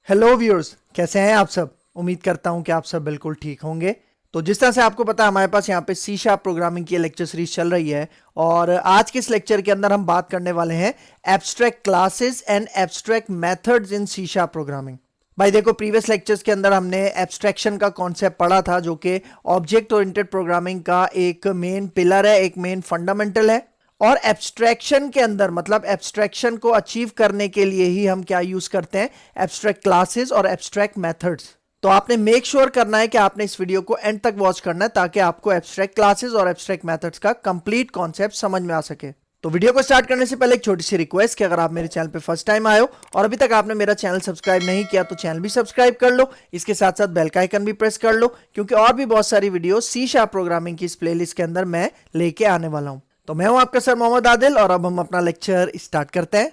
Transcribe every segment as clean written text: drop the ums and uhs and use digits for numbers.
Hello viewers, कैसे हैं आप सब। उम्मीद करता हूं कि आप सब बिल्कुल ठीक होंगे। तो जिस तरह से आपको पता है, हमारे पास यहाँ पे सी शार्प प्रोग्रामिंग की लेक्चर सीरीज चल रही है और आज के इस लेक्चर के अंदर हम बात करने वाले हैं abstract classes and abstract methods in C sharp programming. भाई देखो, प्रीवियस लेक्चर्स के अंदर हमने एब्स्ट्रैक्शन का कॉन्सेप्ट पढ़ा था, जो कि ऑब्जेक्ट ओरिएंटेड प्रोग्रामिंग का एक मेन पिलर है, एक मेन फंडामेंटल है। और एब्स्ट्रैक्शन के अंदर मतलब एब्स्ट्रैक्शन को अचीव करने के लिए ही हम क्या यूज करते हैं, एब्स्ट्रैक्ट क्लासेस और एब्स्ट्रैक्ट मेथड्स। तो आपने मेक श्योर करना है कि आपने इस वीडियो को एंड तक वॉच करना है, ताकि आपको एब्स्ट्रैक्ट क्लासेस और एब्स्ट्रैक्ट मेथड्स का कंप्लीट कॉन्सेप्ट समझ में आ सके। तो वीडियो को स्टार्ट करने से पहले एक छोटी सी रिक्वेस्ट कि अगर आप मेरे चैनल पे फर्स्ट टाइम आए हो और अभी तक आपने मेरा चैनल सब्सक्राइब नहीं किया तो चैनल भी सब्सक्राइब कर लो। इसके साथ साथ बेल का आइकन भी प्रेस कर लो, क्योंकि और भी बहुत सारी वीडियो सी शार्प प्रोग्रामिंग की इस प्लेलिस्ट के अंदर मैं लेके आने वाला हूं। तो मैं हूं आपका सर मोहम्मद आदिल और अब हम अपना लेक्चर स्टार्ट करते हैं।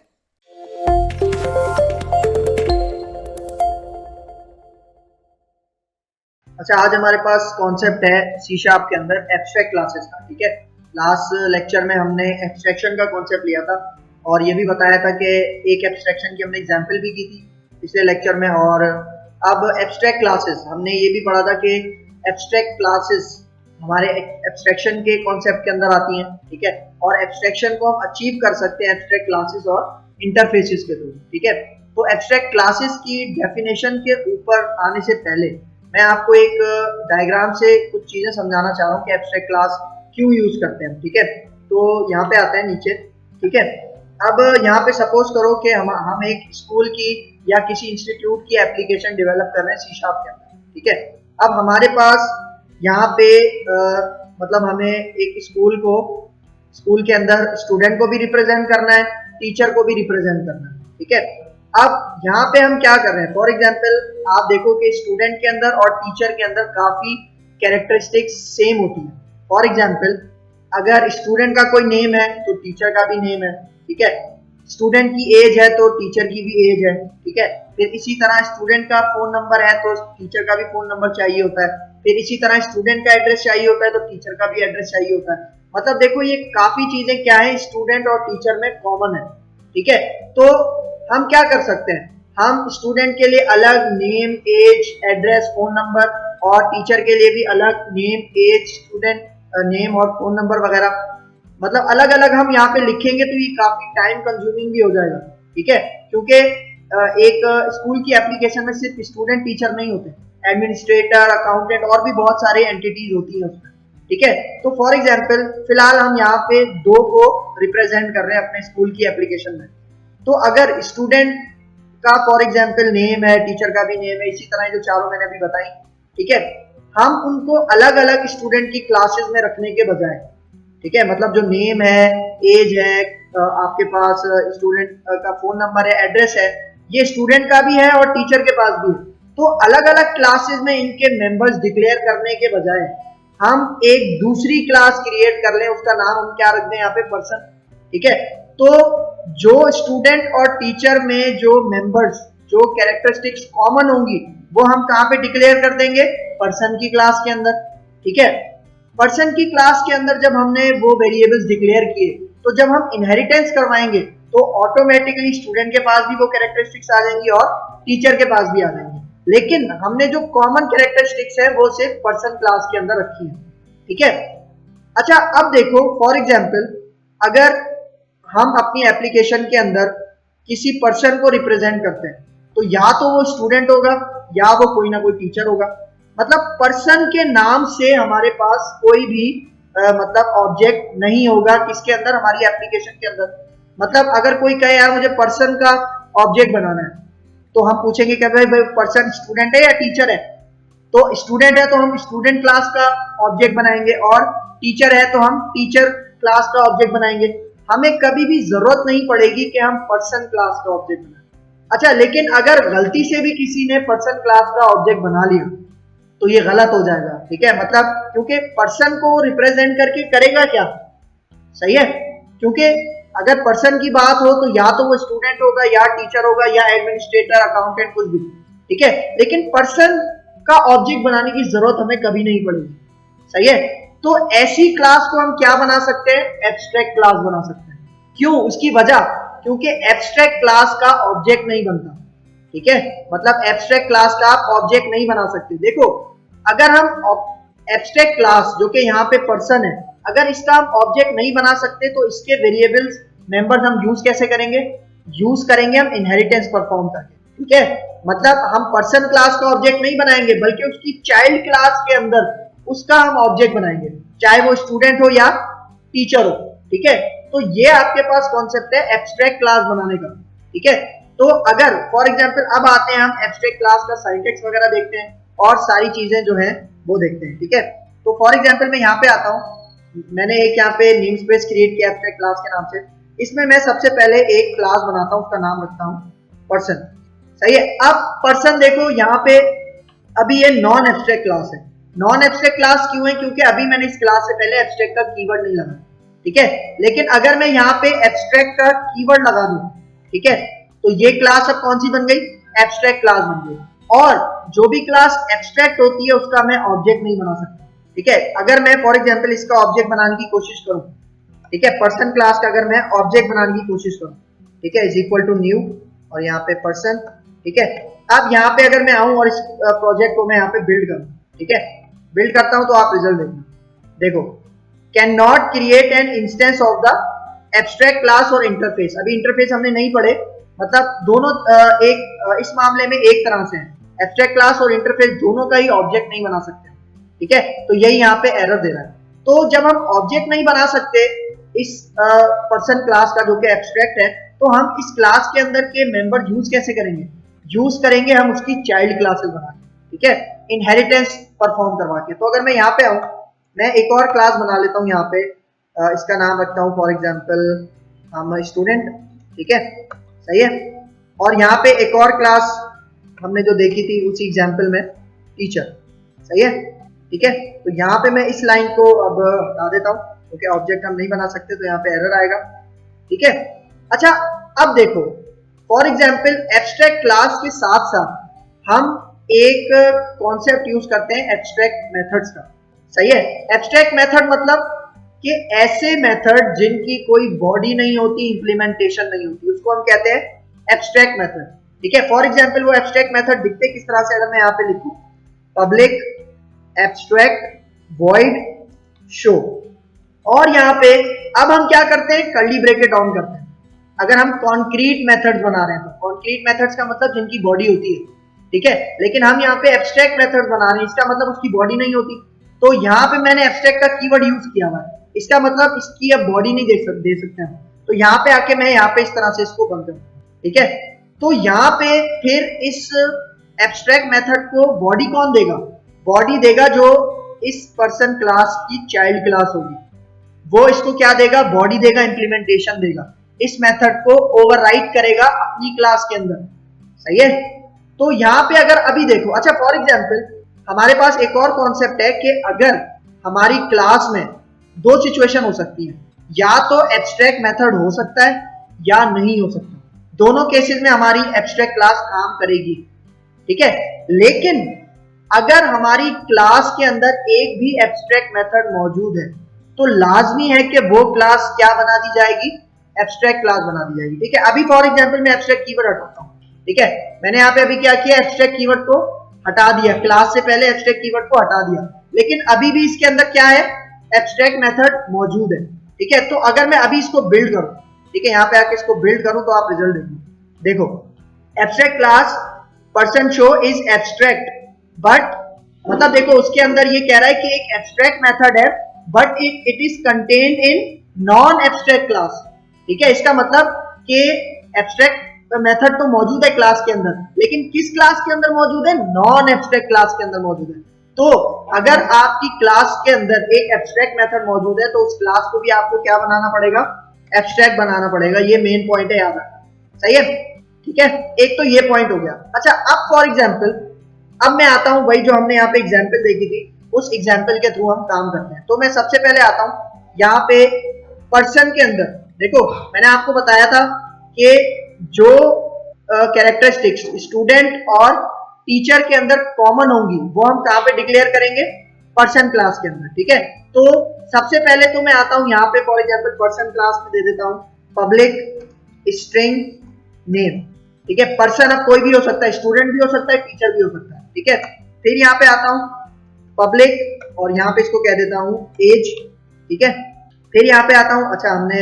अच्छा, आज हमारे पास कॉन्सेप्ट है सी शार्प के अंदर एब्स्ट्रैक्ट क्लासेस का। ठीक है, लास्ट लेक्चर में हमने एब्स्ट्रैक्शन का कॉन्सेप्ट लिया था और ये भी बताया था कि एक एब्स्ट्रैक्शन की हमने एग्जांपल भी की थी पिछले लेक्चर में। और अब एब्स्ट्रैक्ट क्लासेस हमने ये भी पढ़ा था कि एब्स्ट्रैक्ट क्लासेस हमारे एब्स्ट्रैक्शन के कॉन्सेप्ट के अंदर आती हैं। ठीक है, और एब्स्ट्रैक्शन को हम अचीव कर सकते हैं एब्स्ट्रैक्ट क्लासेस और इंटरफेसेस के थ्रू। ठीक है, तो एब्स्ट्रैक्ट क्लासेस की डेफिनेशन के ऊपर आने से पहले मैं आपको एक डायग्राम से कुछ चीजें समझाना चाह रहा हूँ कि एब्स्ट्रैक्ट क्लास क्यों यूज करते हैं। ठीक है, तो यहाँ पे आते हैं नीचे। ठीक है, अब यहाँ पे सपोज करो कि हम एक स्कूल की या किसी इंस्टीट्यूट की एप्लीकेशन डेवलप कर रहे हैं सी शार्प के अंदर। ठीक है, अब हमारे पास यहाँ पे मतलब हमें एक स्कूल के अंदर स्टूडेंट को भी रिप्रेजेंट करना है, टीचर को भी रिप्रेजेंट करना है। ठीक है, अब यहाँ पे हम क्या कर रहे हैं, फॉर एग्जाम्पल आप देखो कि स्टूडेंट के अंदर और टीचर के अंदर काफी कैरेक्टरिस्टिक्स सेम होती है। फॉर एग्जाम्पल अगर स्टूडेंट का कोई नेम है तो टीचर का भी नेम है। ठीक है, स्टूडेंट की एज है तो टीचर की भी एज है। ठीक है, फिर इसी तरह स्टूडेंट का फोन नंबर है तो टीचर का भी फोन नंबर चाहिए होता है। फिर इसी तरह स्टूडेंट का एड्रेस चाहिए होता है तो टीचर का भी एड्रेस चाहिए होता है। मतलब देखो, ये काफी चीजें क्या है स्टूडेंट और टीचर में कॉमन है। ठीक है, तो हम क्या कर सकते हैं, हम स्टूडेंट के लिए अलग name, age, address, phone number और टीचर के लिए भी अलग नेम, एज, स्टूडेंट नेम और फोन नंबर वगैरह, मतलब अलग अलग हम यहाँ पे लिखेंगे तो ये काफी टाइम कंज्यूमिंग भी हो जाएगा। ठीक है, क्योंकि एक स्कूल की एप्लीकेशन में सिर्फ स्टूडेंट टीचर नहीं होते, एडमिनिस्ट्रेटर, अकाउंटेंट और भी बहुत सारे एंटिटीज होती है उसमें। ठीक है, तो फॉर एग्जाम्पल फिलहाल हम यहाँ पे दो को रिप्रेजेंट कर रहे हैं अपने स्कूल की एप्लीकेशन में। तो अगर स्टूडेंट का फॉर एग्जाम्पल नेम है, टीचर का भी नेम है, इसी तरह जो चारों मैंने अभी बताई, ठीक है, हम उनको अलग अलग स्टूडेंट की क्लासेस में रखने के बजाय, ठीक है, मतलब जो नेम है, एज है, आपके पास स्टूडेंट का फोन नंबर है, एड्रेस है, ये स्टूडेंट का भी है और टीचर के पास भी है। तो अलग अलग क्लासेस में इनके मेंबर्स डिक्लेयर करने के बजाय हम एक दूसरी क्लास क्रिएट कर लें, उसका नाम हम क्या रख दें यहाँ पे, पर्सन। ठीक है, तो जो स्टूडेंट और टीचर में जो मेंबर्स, जो कैरेक्टरिस्टिक्स कॉमन होंगी, वो हम कहाँ पे डिक्लेयर कर देंगे, पर्सन की क्लास के अंदर। ठीक है, पर्सन की क्लास के अंदर जब हमने वो वेरिएबल्स डिक्लेयर किए, तो जब हम इनहेरिटेंस करवाएंगे तो ऑटोमेटिकली स्टूडेंट के पास भी वो कैरेक्टरिस्टिक्स आ जाएंगी और टीचर के पास भी आ जाएंगी। लेकिन हमने जो कॉमन कैरेक्टरिस्टिक्स है वो सिर्फ पर्सन क्लास के अंदर रखी है। ठीक है, अच्छा अब देखो, फॉर एग्जाम्पल अगर हम अपनी एप्लीकेशन के अंदर किसी पर्सन को रिप्रेजेंट करते हैं, तो या तो वो स्टूडेंट होगा या वो कोई ना कोई टीचर होगा। मतलब पर्सन के नाम से हमारे पास कोई भी मतलब ऑब्जेक्ट नहीं होगा किसके अंदर, हमारी एप्लीकेशन के अंदर। मतलब अगर कोई कहे यार मुझे पर्सन का ऑब्जेक्ट बनाना है, तो हम पूछेंगे कि भाई पर्सन स्टूडेंट है या टीचर है। तो स्टूडेंट है तो हम स्टूडेंट क्लास का ऑब्जेक्ट बनाएंगे और टीचर है तो हम टीचर क्लास का ऑब्जेक्ट बनाएंगे। हमें कभी भी जरूरत नहीं पड़ेगी कि हम पर्सन क्लास का ऑब्जेक्ट बनाएं। अच्छा, लेकिन अगर गलती से भी किसी ने पर्सन क्लास का ऑब्जेक्ट बना लिया तो ये गलत हो जाएगा। ठीक है, मतलब क्योंकि पर्सन को रिप्रेजेंट करके करेगा क्या, सही है, क्योंकि अगर पर्सन की बात हो तो या तो वो स्टूडेंट होगा या टीचर होगा या एडमिनिस्ट्रेटर, अकाउंटेंट, कुछ भी। ठीक है, लेकिन पर्सन का ऑब्जेक्ट बनाने की जरूरत हमें कभी नहीं पड़ेगी। सही है, तो ऐसी क्लास को हम क्या बना सकते हैं, एब्स्ट्रैक्ट क्लास बना सकते हैं। क्यों, उसकी वजह, क्योंकि एब्स्ट्रैक्ट क्लास का ऑब्जेक्ट नहीं बनता। ठीक है, मतलब एब्स्ट्रैक्ट क्लास का आप ऑब्जेक्ट नहीं बना सकते। देखो, अगर हम एब्स्ट्रैक्ट क्लास जो कि यहाँ पे पर्सन है, अगर इसका हम ऑब्जेक्ट नहीं बना सकते तो इसके वेरिएबल्स मेंबर्स हम यूज कैसे करेंगे? यूज करेंगे हम इनहेरिटेंस परफॉर्म करके, ठीक है। मतलब हम पर्सन क्लास का ऑब्जेक्ट नहीं बनाएंगे, बल्कि उसकी चाइल्ड क्लास के अंदर उसका हम ऑब्जेक्ट बनाएंगे, चाहे वो स्टूडेंट हो या टीचर हो, ठीक है। तो ये आपके पास कॉन्सेप्ट है एब्स्ट्रैक्ट क्लास बनाने का, ठीक है। तो अगर फॉर एग्जांपल अब आते हैं हम एब्स्ट्रैक्ट क्लास का सिंटैक्स वगैरह देखते हैं और सारी चीजें जो हैं वो देखते हैं, ठीक है। तो फॉर एग्जांपल मैं यहाँ पे आता हूँ, मैंने एक यहाँ पे नेम स्पेस क्रिएट किया एब्स्ट्रैक्ट क्लास के नाम से। इसमें मैं सबसे पहले एक क्लास बनाता हूँ, उसका नाम रखता हूँ पर्सन, सही है। अब पर्सन देखो यहाँ पे अभी ये नॉन एब्स्ट्रैक्ट क्लास है। नॉन एब्स्ट्रैक्ट क्लास क्यों है? क्योंकि अभी मैंने इस क्लास से पहले एब्स्ट्रैक्ट का कीवर्ड नहीं लगाया, ठीक है। लेकिन अगर मैं यहाँ पे एब्स्ट्रैक्ट का कीवर्ड लगा दूं, ठीक है, तो ये क्लास अब कौन सी बन गई? एब्स्ट्रैक्ट क्लास बन गई। और जो भी क्लास एब्स्ट्रैक्ट होती है उसका मैं ऑब्जेक्ट नहीं बना सकता, ठीक है। अगर मैं फॉर एग्जांपल इसका ऑब्जेक्ट बनाने की कोशिश करूं, ठीक है, पर्सन क्लास का अगर मैं ऑब्जेक्ट बनाने की कोशिश करूं, ठीक है, इज इक्वल टू न्यू और यहाँ पे पर्सन, ठीक है। अब यहाँ पे अगर मैं आऊं और इस प्रोजेक्ट को मैं यहाँ पे बिल्ड करूं, ठीक है, बिल्ड करता हूं तो आप रिजल्ट देखना, देखो, can not create an instance of the abstract class और इंटरफेस। अभी इंटरफेस हमने नहीं पढ़े, मतलब दोनों एक इस मामले में एक तरह से है, एब्स्ट्रैक्ट क्लास और इंटरफेस दोनों का ही ऑब्जेक्ट नहीं बना सकते, ठीक है। तो यही यहाँ पे एरर दे रहा है। तो जब हम ऑब्जेक्ट नहीं बना सकते इस पर्सन क्लास का जो कि एब्स्ट्रैक्ट है, तो हम इस क्लास के अंदर के मेंबर यूज कैसे करेंगे? यूज करेंगे हम उसकी चाइल्ड क्लासेस बना के, ठीक है, इनहेरिटेंस परफॉर्म करवा के। तो अगर मैं यहाँ पे आऊँ, मैं एक और क्लास बना लेता हूँ यहाँ पे, इसका नाम रखता हूँ फॉर एग्जाम्पल हम स्टूडेंट, ठीक है, सही है। और यहाँ पे एक और क्लास हमने जो देखी थी उसी एग्जाम्पल में टीचर, सही है, ठीक है। तो यहाँ पे मैं इस लाइन को अब हटा देता हूँ क्योंकि ऑब्जेक्ट हम नहीं बना सकते, तो यहाँ पे एरर आएगा, ठीक है। अच्छा, अब देखो फॉर एग्जाम्पल एब्स्ट्रैक्ट क्लास के साथ साथ हम एक कॉन्सेप्ट यूज करते हैं एब्स्ट्रैक्ट मेथड्स का, सही है। एब्स्ट्रैक्ट मेथड मतलब कि ऐसे मेथड जिनकी कोई बॉडी नहीं होती, इंप्लीमेंटेशन नहीं होती, उसको हम कहते हैं एब्स्ट्रैक्ट मेथड, ठीक है। फॉर एग्जाम्पल वो एब्स्ट्रैक्ट मेथड दिखते किस तरह से? अगर मैं यहाँ पे लिखूं पब्लिक एब्स्ट्रैक्ट वॉइड शो, और यहाँ पे अब हम क्या करते हैं? कर्ली ब्रैकेट ऑन करते हैं। अगर हम कॉन्क्रीट मेथड्स बना रहे हैं, तो कॉन्क्रीट मेथड्स का मतलब जिनकी बॉडी होती है, ठीक है। लेकिन हम यहाँ पे एब्स्ट्रैक्ट मेथड्स बना रहे हैं, इसका मतलब उसकी बॉडी नहीं होती। तो यहाँ पे मैंने एब्स्ट्रैक्ट का कीवर्ड यूज किया हुआ है, इसका मतलब इसकी अब बॉडी नहीं दे सकते हैं। तो यहाँ पे आके मैं यहाँ पे इस तरह से इसको बंद करूँ, ठीक है। तो यहाँ पे फिर इस एब्स्ट्रैक्ट मेथड को बॉडी कौन देगा? बॉडी देगा जो इस पर्सन क्लास की चाइल्ड क्लास होगी, वो इसको क्या देगा? बॉडी देगा, इंप्लीमेंटेशन देगा, इस मेथड को ओवरराइट करेगा अपनी क्लास के अंदर, सही है। तो यहाँ पे अगर अभी देखो, अच्छा फॉर एग्जांपल हमारे पास एक और कॉन्सेप्ट है कि अगर हमारी क्लास में दो सिचुएशन हो सकती है, या तो एब्स्ट्रैक्ट मेथड हो सकता है या नहीं हो सकता, दोनों केसेस में हमारी एब्स्ट्रैक्ट क्लास काम करेगी, ठीक है। लेकिन अगर हमारी क्लास के अंदर एक भी एब्स्ट्रैक्ट मेथड मौजूद है तो लाजमी है कि वो क्लास क्या बना दी जाएगी? एब्स्ट्रैक्ट क्लास बना दी जाएगी, ठीक है। अभी फॉर एग्जांपल मैं एब्स्ट्रैक्ट कीवर्ड हटाता हूं, ठीक है। मैंने यहाँ पे अभी क्या किया? एब्स्ट्रैक्ट कीवर्ड को हटा दिया, क्लास से पहले एब्स्ट्रैक्ट कीवर्ड को हटा दिया, लेकिन अभी भी इसके अंदर क्या है? एब्स्ट्रैक्ट मेथड मौजूद है, ठीक है। तो अगर मैं अभी इसको बिल्ड करूं, ठीक है, यहाँ पे आके इसको बिल्ड करूं तो आप रिजल्ट देखो, देखो abstract class person show is abstract, but मतलब देखो उसके अंदर ये कह रहा है कि एक एब्स्ट्रैक्ट मेथड है but it is contained in non abstract class, ठीक है। इसका मतलब कि एब्स्ट्रैक्ट मेथड तो मौजूद है क्लास के अंदर, लेकिन किस क्लास के अंदर मौजूद है? नॉन एब्स्ट्रैक्ट क्लास के अंदर मौजूद है। तो अगर आपकी क्लास के अंदर एक एब्स्ट्रैक्ट मेथड मौजूद है तो उस क्लास को भी आपको क्या बनाना पड़ेगा? एब्स्ट्रैक्ट बनाना पड़ेगा। ये मेन पॉइंट है, याद रखना, सही है, ठीक है। एक तो ये पॉइंट हो गया। अच्छा, अब फॉर एग्जाम्पल अब मैं आता हूं वही जो हमने यहाँ पे एग्जाम्पल देखी थी, उस एग्जाम्पल के थ्रू हम काम करते हैं। तो मैं सबसे पहले आता हूं यहाँ पे पर्सन के अंदर। देखो मैंने आपको बताया था कि जो कैरेक्टरिस्टिक्स स्टूडेंट और टीचर के अंदर कॉमन होंगी वो हम कहाँ पे डिक्लेयर करेंगे? पर्सन क्लास के अंदर, ठीक है। तो सबसे पहले तो मैं आता हूं यहाँ पे फॉर एग्जाम्पल पर्सन क्लास में दे देता हूं पब्लिक स्ट्रिंग नेम, ठीक है। पर्सन अब कोई भी हो सकता है, स्टूडेंट भी हो सकता है, टीचर भी हो सकता है, ठीक है। फिर यहाँ पे आता हूँ पब्लिक और यहाँ पे इसको कह देता हूँ एज, ठीक है। फिर यहाँ पे आता हूँ, अच्छा हमने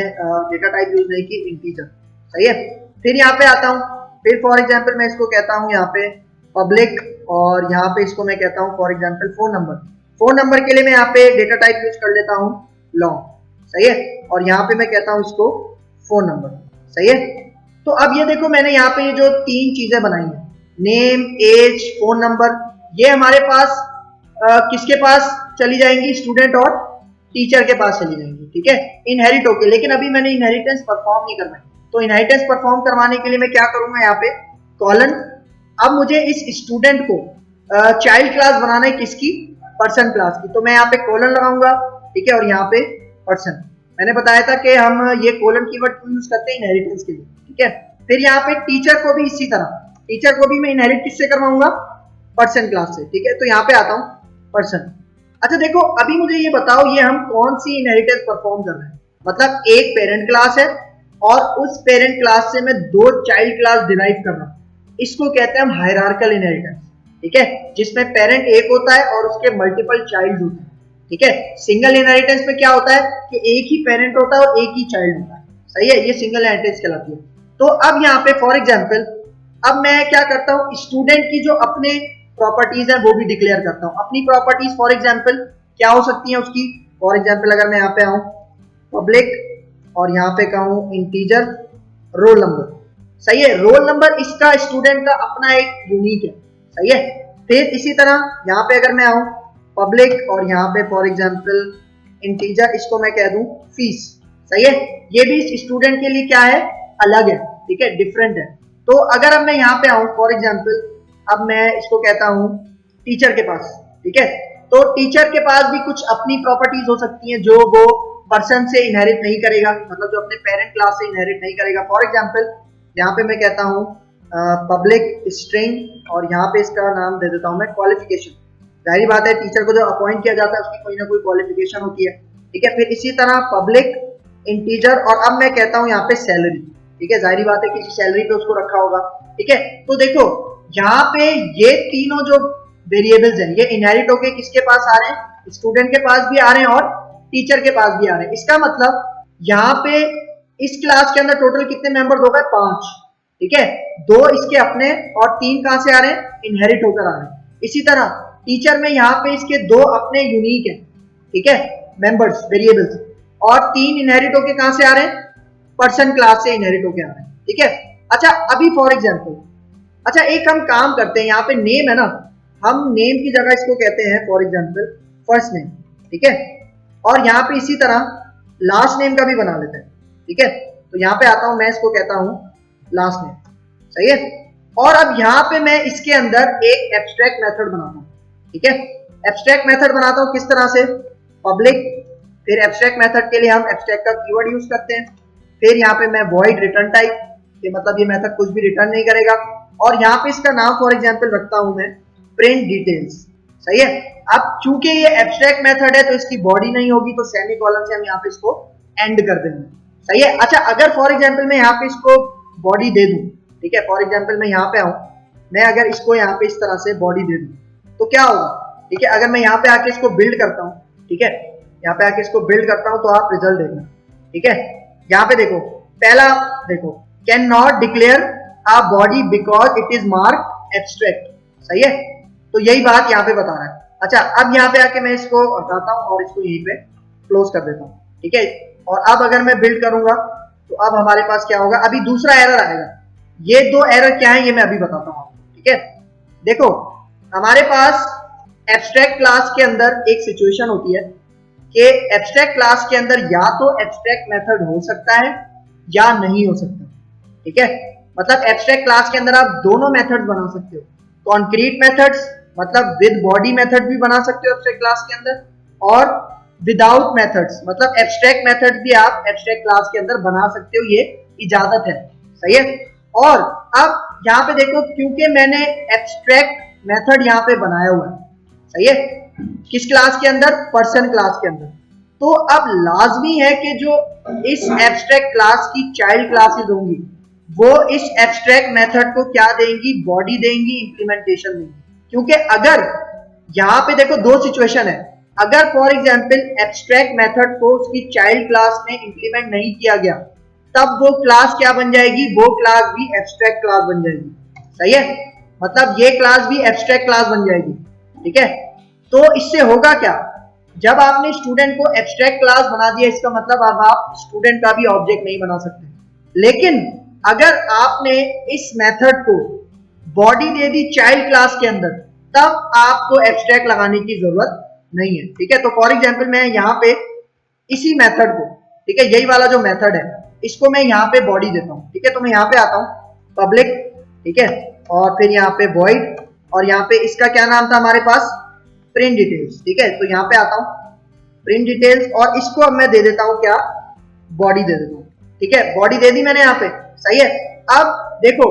डेटा टाइप यूज नहीं की, इंटीजर, सही है। फिर यहाँ पे आता हूँ, फिर फॉर एग्जांपल मैं इसको कहता हूँ यहाँ पे पब्लिक और यहाँ पे इसको मैं कहता हूँ for example phone number. Phone number के लिए मैं यहाँ पे डेटा टाइप यूज कर लेता हूँ लॉन्ग, सही है। और यहाँ पे मैं कहता हूँ इसको फोन नंबर, सही है। तो अब ये देखो मैंने यहाँ पे जो तीन चीजें बनाई है, नेम, एज, फोन नंबर, ये हमारे पास किसके पास चली जाएंगी, स्टूडेंट और टीचर के पास चली जाएंगी, ठीक है, इनहेरिट होके। लेकिन अभी मैंने इनहेरिटेंस परफॉर्म नहीं करना है, तो इनहेरिटेंस परफॉर्म करवाने के लिए मैं क्या करूंगा, यहाँ पे कॉलन। अब मुझे इस स्टूडेंट को चाइल्ड क्लास बनाना है, किसकी, पर्सन क्लास की, तो मैं यहाँ पे कॉलन लगाऊंगा, ठीक है, और यहाँ पे पर्सन। मैंने बताया था कि हम ये कॉलन कीवर्ड यूज करते हैं इनहेरिटेंस के लिए, ठीक है। फिर यहाँ पे टीचर को भी इसी तरह, टीचर को भी मैं इनहेरिट किससे करवाऊंगा, पर्सन क्लास से, ठीक है। तो यहाँ पे आता हूँ पर्सन। अच्छा देखो अभी मुझे ये बताओ, ये हम कौन सी इनहेरिटेंस परफॉर्म कर रहे हैं, मतलब एक पेरेंट क्लास है और उस पेरेंट क्लास से मैं दो चाइल्ड क्लास डिराइव कर रहा हूँ, इसको कहते हैं हम हायरार्किकल इनहेरिटेंस, ठीक है, जिसमें पेरेंट एक होता है और उसके मल्टीपल चाइल्ड होते हैं, ठीक है। सिंगल इनहेरिटेंस में क्या होता है कि एक ही पेरेंट होता है और एक ही चाइल्ड होता है, सही है, ये सिंगल इनहेरिटेंस कहलाती है। तो अब यहाँ पे फॉर एग्जाम्पल अब मैं क्या करता हूँ, स्टूडेंट की जो अपने प्रॉपर्टीज है वो भी डिक्लेयर करता हूँ। अपनी प्रॉपर्टीज फॉर एग्जाम्पल क्या हो सकती है उसकी, फॉर एग्जाम्पल अगर मैं यहाँ पे आऊँ पब्लिक और यहाँ पे कहूँ इंटीजर रोल नंबर, सही है। रोल नंबर इसका स्टूडेंट का अपना एक यूनिक है, सही है। फिर इसी तरह यहाँ पे अगर मैं आऊँ पब्लिक और यहाँ पे फॉर एग्जाम्पल इंटीजर, इसको मैं कह दूं फीस, सही है। ये भी इस स्टूडेंट के लिए क्या है, अलग है, ठीक है, डिफरेंट है। तो अगर अब मैं यहाँ पे आऊँ फॉर एग्जाम्पल, अब मैं इसको कहता हूँ टीचर के पास, ठीक है, तो टीचर के पास भी कुछ अपनी प्रॉपर्टीज हो सकती हैं जो वो पर्सन से इनहेरिट नहीं करेगा, मतलब जो अपने पेरेंट क्लास से इनहेरिट नहीं करेगा। फॉर एग्जाम्पल यहाँ पे मैं कहता हूँ पब्लिक स्ट्रिंग और यहाँ पे इसका नाम दे देता हूँ मैं क्वालिफिकेशन। जाहिर बात है टीचर को जो अपॉइंट किया जाता है उसकी कोई ना कोई क्वालिफिकेशन होती है, ठीक है। फिर इसी तरह पब्लिक इंटीजर और अब मैं कहता हूँ यहाँ पे सैलरी, ठीक है, जाहिर बात है किसी सैलरी पे उसको रखा होगा, ठीक है। तो देखो यहाँ पे ये तीनों जो वेरिएबल्स हैं ये इनहेरिट होके किसके पास आ रहे हैं, स्टूडेंट के पास भी आ रहे हैं और टीचर के पास भी आ रहे हैं। इसका मतलब यहाँ पे इस क्लास के अंदर टोटल कितने मेंबर हो गए, 5, ठीक है। 2 इसके अपने और 3 कहां से आ रहे हैं, इनहेरिट होकर आ रहे हैं। इसी तरह टीचर में यहाँ पे इसके 2 अपने यूनिक है, ठीक है, मेंबर्स वेरिएबल्स, और 3 इनहेरिट होके कहां से आ रहे हैं, पर्सन क्लास से इनहेरिट होके आ रहे हैं, ठीक है। अच्छा अभी फॉर एग्जाम्पल, अच्छा एक हम काम करते हैं, यहाँ पे नेम है ना, हम नेम की जगह इसको कहते हैं फॉर एग्जाम्पल फर्स्ट नेम, ठीक है, और यहाँ पे इसी तरह लास्ट नेम का भी बना लेते हैं, ठीक है। तो यहाँ पे आता हूँ, मैं इसको कहता हूँ लास्ट नेम, सही है। और अब यहाँ पे मैं इसके अंदर एक एब्स्ट्रैक्ट मेथड बनाता हूँ, ठीक है। एब्स्ट्रैक्ट मेथड बनाता हूँ किस तरह से, पब्लिक, फिर एब्स्ट्रैक्ट मेथड के लिए हम एब्स्ट्रैक्ट का कीवर्ड यूज करते हैं, फिर यहाँ पे मैं वॉइड रिटर्न टाइप, मतलब ये मेथड कुछ भी रिटर्न नहीं करेगा, और यहाँ पे इसका नाम फॉर एग्जाम्पल रखता हूं मैं प्रिंट डिटेल्स, सही है। अब चूंकि ये एब्स्ट्रैक्ट मेथड है तो इसकी बॉडी नहीं होगी, तो सेमीकोलन से हम यहाँ पे इसको एंड कर देंगे, सही है। अच्छा अगर फॉर एग्जाम्पल मैं यहाँ पे इसको बॉडी दे दूं, ठीक है, फॉर एग्जाम्पल मैं यहाँ पे आऊं, मैं अगर इसको यहाँ पे इस तरह से बॉडी दे दूं तो क्या होगा, ठीक है। अगर मैं यहाँ पे आके इसको बिल्ड करता हूँ, ठीक है, यहाँ पे आके इसको बिल्ड करता हूँ तो आप रिजल्ट देखना, ठीक है। यहाँ पे देखो पहला देखो, can not declare a body because it is mark abstract, सही है। तो यही बात यहाँ पे बता रहा है। अच्छा अब यहाँ पे आके मैं इसको हटाता हूँ और इसको यहीं पे क्लोज कर देता हूँ, ठीक है। और अब अगर मैं बिल्ड करूंगा तो अब हमारे पास क्या होगा, अभी दूसरा एरर आएगा। ये 2 एरर क्या है ये मैं अभी बताता हूँ, ठीक है। देखो हमारे पास एब्स्ट्रैक्ट क्लास के अंदर एक सिचुएशन होती है कि एब्स्ट्रैक्ट क्लास के अंदर या तो एब्स्ट्रैक्ट मेथड हो सकता है या नहीं हो सकता, ठीक है। मतलब एब्स्ट्रैक्ट क्लास के अंदर आप दोनों मेथड्स बना सकते हो, कॉन्क्रीट मेथड्स मतलब विद बॉडी मेथड भी बना सकते हो एब्स्ट्रैक्ट क्लास के अंदर, और विदाउट मेथड्स मतलब एब्स्ट्रैक्ट मेथड्स भी आप एब्स्ट्रैक्ट क्लास के अंदर बना सकते हो, ये इजाजत है, सही है। और अब यहाँ पे देखो क्योंकि मैंने एब्स्ट्रैक्ट मेथड यहाँ पे बनाया हुआ है, सही है, किस क्लास के अंदर, पर्सन क्लास के अंदर, तो अब लाजमी है कि जो इस एब्स्ट्रैक्ट क्लास की चाइल्ड क्लासेस होंगी वो इस एब्स्ट्रैक्ट मेथड को क्या देंगी, बॉडी देंगी, इंप्लीमेंटेशन देंगी। क्योंकि अगर यहाँ पे देखो दो सिचुएशन है, अगर फॉर एग्जाम्पल एब्स्ट्रैक्ट मेथड को उसकी चाइल्ड क्लास में इंप्लीमेंट नहीं किया गया, तब वो क्लास क्या बन जाएगी, वो क्लास भी एब्स्ट्रैक्ट क्लास बन जाएगी। सही है, मतलब ये क्लास भी एब्स्ट्रैक्ट क्लास बन जाएगी। ठीक है, तो इससे होगा क्या, जब आपने स्टूडेंट को एब्स्ट्रैक्ट क्लास बना दिया, इसका मतलब अब आप स्टूडेंट का भी ऑब्जेक्ट नहीं बना सकते। लेकिन अगर आपने इस मेथड को बॉडी दे दी चाइल्ड क्लास के अंदर, तब आपको एब्स्ट्रैक्ट लगाने की जरूरत नहीं है। ठीक है, तो फॉर एग्जांपल मैं यहाँ पे इसी मेथड को, ठीक है, यही वाला जो मेथड है, इसको मैं यहाँ पे बॉडी देता हूँ। ठीक है, तो मैं यहाँ पे आता हूँ पब्लिक, ठीक है, और फिर यहाँ पे वॉइड, और यहाँ पे इसका क्या नाम था हमारे पास, प्रिंट डिटेल्स। ठीक है, तो यहाँ पे आता हूँ प्रिंट डिटेल्स, और इसको अब मैं दे देता हूँ क्या, बॉडी दे देता हूँ। ठीक है, बॉडी दे दी मैंने यहाँ पे। सही है, अब देखो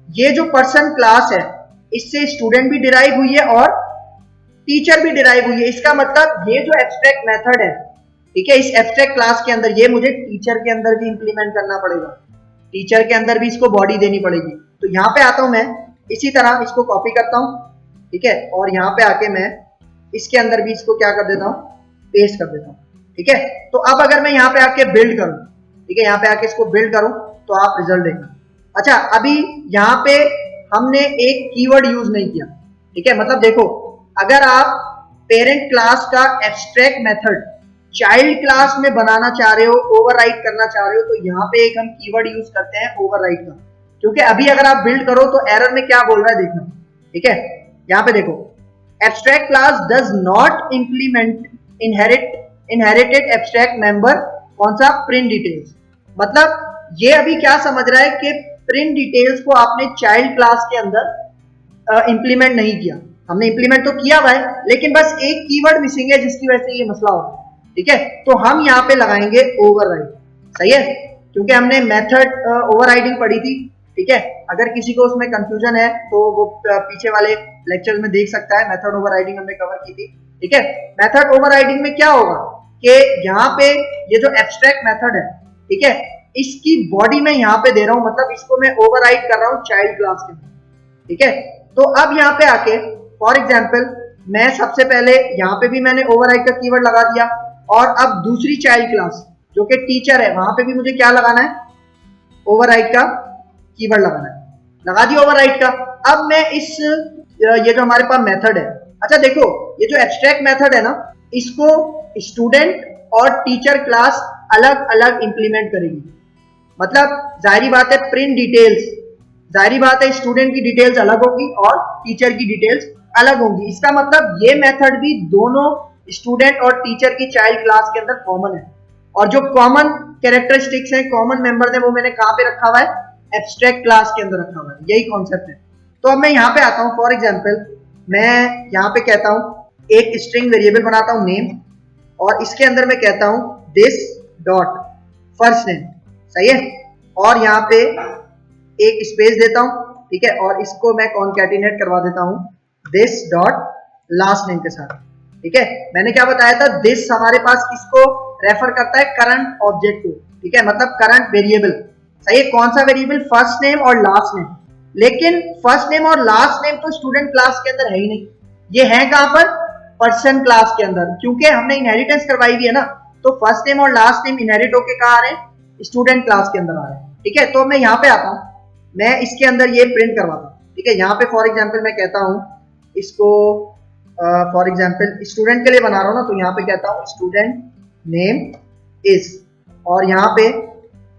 ये जो पर्सन क्लास है, इससे स्टूडेंट भी डिराइव हुई है और टीचर भी डिराइव हुई है। इसका मतलब ये जो एब्स्ट्रैक्ट मेथड है, ठीक है, इस एब्स्ट्रैक्ट क्लास के अंदर ये मुझे टीचर के अंदर भी इंप्लीमेंट करना पड़ेगा, टीचर के अंदर भी इसको बॉडी देनी पड़ेगी। तो यहाँ पे आता हूँ मैं, इसी तरह इसको कॉपी करता हूँ, ठीक है, और यहाँ पे आके मैं इसके अंदर भी इसको क्या कर देता हूँ, पेस्ट कर देता हूँ। ठीक है, तो अब अगर मैं यहाँ पे आके बिल्ड करूँ, ठीक है, यहाँ पे आके इसको बिल्ड करूँ, तो आप रिजल्ट देखना। अच्छा, अभी यहाँ पे हमने एक कीवर्ड यूज नहीं किया। ठीक है, मतलब देखो, अगर आप पेरेंट क्लास का एब्स्ट्रैक्ट मेथड चाइल्ड क्लास में बनाना चाह रहे हो, ओवरराइट करना चाह रहे हो, तो यहाँ पे एक हम कीवर्ड यूज करते हैं ओवरराइट का। क्योंकि अभी अगर आप बिल्ड करो तो एरर में क्या बोल रहा है देखना। ठीक है, यहाँ पे देखो, abstract class does not implement inherited abstract member, कौन सा, प्रिंट डिटेल्स। मतलब ये अभी क्या समझ रहा है कि प्रिंट डिटेल्स को आपने चाइल्ड क्लास के अंदर इंप्लीमेंट नहीं किया। हमने इंप्लीमेंट तो किया हुआ है, लेकिन बस एक कीवर्ड मिसिंग है, जिसकी वजह से ये मसला होता है। ठीक है, तो हम यहाँ पे लगाएंगे ओवरराइड। सही है, क्योंकि हमने मेथड ओवरराइडिंग पढ़ी थी। ठीक है, अगर किसी को उसमें कंफ्यूजन है तो वो पीछे वाले लेक्चर में देख सकता है, मेथड ओवरराइडिंग हमने कवर की थी। ठीक है, मेथड ओवरराइडिंग में क्या होगा कि यहाँ पे ये जो एब्स्ट्रैक्ट मेथड है, ठीक है, इसकी बॉडी में यहाँ पे दे रहा हूँ, मतलब इसको मैं ओवरराइड कर रहा हूँ चाइल्ड क्लास के अंदर। ठीक है, तो अब यहाँ पे आके फॉर एग्जाम्पल मैं सबसे पहले यहाँ पे भी मैंने ओवरराइड का कीवर्ड लगा दिया, और अब दूसरी चाइल्ड क्लास जो कि टीचर है, वहां पे भी मुझे क्या लगाना है, ओवरराइड का कीवर्ड लगाना है। लगा दिया ओवरराइड का। अब मैं इस ये जो हमारे पास मेथड है, अच्छा देखो, ये जो एब्स्ट्रैक्ट मेथड है ना, इसको स्टूडेंट और टीचर क्लास अलग अलग इंप्लीमेंट करेगी। मतलब जाहिर बात है प्रिंट डिटेल्स, जाहिर बात है स्टूडेंट की डिटेल्स अलग होगी और टीचर की डिटेल्स अलग होंगी। इसका मतलब ये मेथड भी दोनों स्टूडेंट और टीचर की चाइल्ड क्लास के अंदर कॉमन है, और जो कॉमन कैरेक्टरिस्टिक्स हैं, कॉमन मेंबर्स हैं, वो मैंने कहाँ पे रखा हुआ है, एब्स्ट्रैक्ट क्लास के अंदर रखा हुआ है। यही कॉन्सेप्ट है। तो अब मैं यहाँ पे आता हूँ, फॉर एग्जाम्पल मैं यहाँ पे कहता हूँ एक स्ट्रिंग वेरिएबल बनाता हूँ नेम, और इसके अंदर मैं कहता हूँ दिस डॉट फर्स्ट नेम। सही है, और यहाँ पे एक स्पेस देता हूँ। ठीक है, और इसको मैं कॉन्कैटिनेट करवा देता हूँ दिस डॉट लास्ट नेम के साथ। ठीक है, मैंने क्या बताया था, दिस हमारे पास किसको रेफर करता है, करंट ऑब्जेक्ट को। ठीक है, मतलब करंट वेरिएबल। सही है, कौन सा वेरिएबल, फर्स्ट नेम और लास्ट नेम। लेकिन फर्स्ट नेम और लास्ट नेम तो स्टूडेंट क्लास के अंदर है ही नहीं, ये है कहां पर, पर्सन क्लास के अंदर, क्योंकि हमने इनहेरिटेंस करवाई हुई है ना। तो फर्स्ट नेम और लास्ट नेम इनहेरिट होके कहाँ आ रहे हैं, स्टूडेंट क्लास के अंदर आ रहे हैं। ठीक है, तो मैं यहाँ पे आता हूँ, मैं इसके अंदर ये प्रिंट करवाता हूँ। ठीक है, यहाँ पे फॉर एग्जाम्पल मैं कहता हूँ इसको, फॉर एग्जाम्पल स्टूडेंट के लिए बना रहा हूँ ना, तो यहाँ पे कहता हूँ स्टूडेंट नेम इज, और यहाँ पे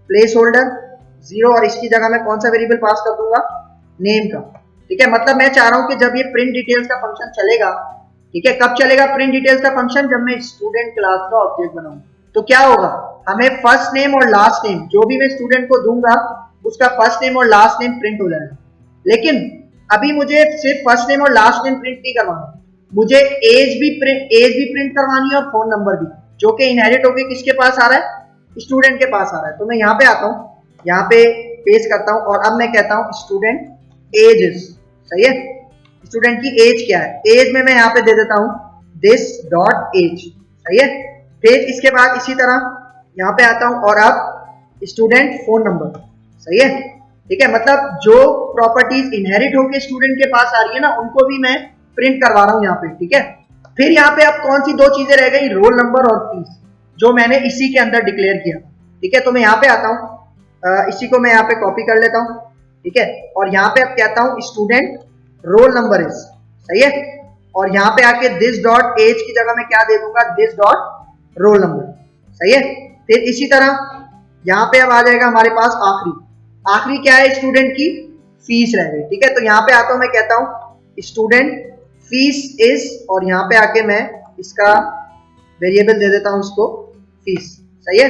प्लेस होल्डर 0, और इसकी जगह मैं कौन सा वेरिएबल पास कर दूंगा, नेम का। ठीक है, मतलब मैं चाह रहा हूँ कि जब ये प्रिंट डिटेल्स का फंक्शन चलेगा, ठीक है, कब चलेगा प्रिंट डिटेल्स का फंक्शन, जब मैं स्टूडेंट क्लास का ऑब्जेक्ट बनाऊं। तो क्या होगा, हमें फर्स्ट नेम और लास्ट नेम जो भी मैं स्टूडेंट को दूंगा, उसका फर्स्ट नेम और लास्ट नेम प्रिंट हो जाएगा। लेकिन अभी मुझे सिर्फ फर्स्ट नेम और लास्ट नेम प्रिंट नहीं करवाना, मुझे एज भी प्रिंट करवानी है, और फोन नंबर भी, जो कि इनहेरिट होके किसके पास आ रहा है, स्टूडेंट के पास आ रहा है। तो मैं यहाँ पे आता हूँ, यहाँ पे पेस्ट करता हूँ, और अब मैं कहता हूँ स्टूडेंट एज इज। सही है, स्टूडेंट की एज क्या है, एज में मैं यहाँ पे दे देता हूँ दिस डॉट एज। सही है, फिर इसके बाद इसी तरह यहाँ पे आता हूँ, और अब स्टूडेंट फोन नंबर। सही है, ठीक है, मतलब जो प्रॉपर्टीज इनहेरिट होके स्टूडेंट के पास आ रही है ना, उनको भी मैं प्रिंट करवा रहा हूँ यहाँ पे, ठीक है। फिर यहाँ पे अब कौन सी दो चीजें रह गई, रोल नंबर और फीस, जो मैंने इसी के अंदर डिक्लेयर किया, ठीक है। तो मैं यहाँ पे आता हूँ, इसी को मैं यहाँ पे कॉपी कर लेता हूँ, ठीक है, और यहाँ पे अब कहता हूँ स्टूडेंट रोल नंबर इज, सही है, और यहाँ पे आके दिस डॉट एज की जगह मैं क्या दे दूंगा, दिस डॉट रोल नंबर, सही है। फिर इसी तरह यहाँ पे अब आ जाएगा हमारे पास आखिरी क्या है, स्टूडेंट की फीस रह गई, ठीक है। तो यहाँ पे आता हूँ, मैं कहता हूँ स्टूडेंट फीस इज, और यहाँ पे आके मैं इसका वेरिएबल दे देता हूँ उसको फीस, सही है।